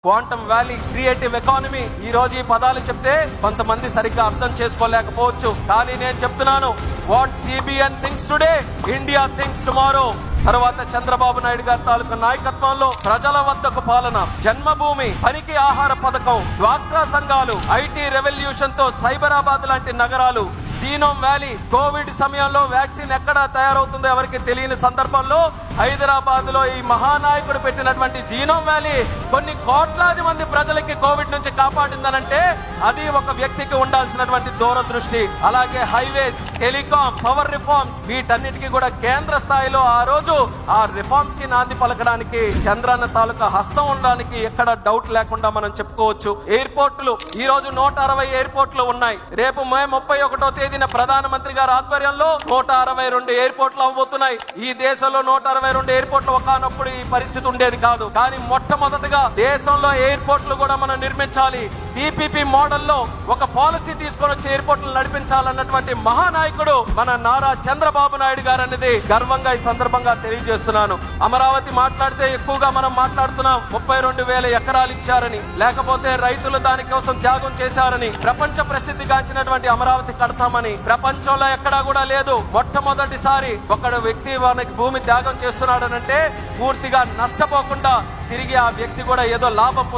Quantum valley, creative economy, ఈ రోజు ఈ పదాలు చెప్తే కొంతమంది సరిగ్గా అర్థం చేసుకోలేకపోవచ్చు. కానీ నేను చెప్తున్నాను, what CBN thinks today, India thinks tomorrow. తర్వాత చంద్రబాబు నాయుడు గారి తాలూకా నాయకత్వంలో ప్రజల వద్దకు పాలన, జన్మభూమి, పనికి ఆహార పథకం, డ్వాక్రా సంఘాలు, ఐటీ రెవల్యూషన్ తో సైబరాబాద్ లాంటి నగరాలు, జీనోమ్ వ్యాలీ, కోవిడ్ సమయంలో వ్యాక్సిన్ ఎక్కడ తయారవుతుందో ఎవరికి తెలియని సందర్భంలో హైదరాబాద్ లో ఈ మహానాయకుడు పెట్టినటువంటి జీనోమ్ వ్యాలీ కొన్ని కోట్లాది మంది ప్రజలకి కోవిడ్ నుంచి కాపాడిందనంటే అది ఒక వ్యక్తికి ఉండాల్సినటువంటి దూరదృష్టి. అలాగే హైవేస్, టెలికాం, పవర్ రిఫార్మ్స్, వీటన్నిటికీ కూడా కేంద్ర స్థాయిలో ఆ రోజు ఆ రిఫార్మ్స్ కి నాంది పలకడానికి చంద్రన్న తాలూకా హస్తం ఉండడానికి ఎక్కడ డౌట్ లేకుండా మనం చెప్పుకోవచ్చు. ఎయిర్పోర్టులు, ఈ రోజు 160 ఎయిర్పోర్టులు ఉన్నాయి. రేపు మే 31వ తేదీన ప్రధానమంత్రి గారి ఆధ్వర్యంలో 162 ఎయిర్పోర్ట్లు అవబోతున్నాయి. ఈ దేశంలో 162 ఎయిర్పోర్ట్లు ఒకనప్పుడు ఈ పరిస్థితి ఉండేది కాదు. కానీ మొట్టమొదటిగా దేశంలో ఎయిర్పోర్ట్లు కూడా మనం నిర్మించాలి. పీపీపీ మోడల్లో ఒక పాలసీ తీసుకొని వచ్చి ఎయిర్పోర్ట్లు నడిపించాలన్నటువంటి మహానాయకుడు మన నారా చంద్రబాబు నాయుడు గారు అనేది గర్వంగా ఈ సందర్భంగా తెలియజేస్తున్నాను. అమరావతి మాట్లాడితే ఎక్కువగా మనం మాట్లాడుతున్నాం. 32,000 ఎకరాలు ఇచ్చారని, లేకపోతే రైతులు దానికోసం త్యాగం చేశారని, ప్రపంచ ప్రసిద్ధిగాంచినటువంటి అమరావతి కడతామని ప్రపంచంలో ఎక్కడా కూడా లేదు. మొట్టమొదటిసారి ఒక వ్యక్తి మనకి భూమి త్యాగం చేస్తున్నాడనంటే పూర్తిగా నష్టపోకుండా తిరిగి ఆ వ్యక్తి కూడా ఏదో లాభం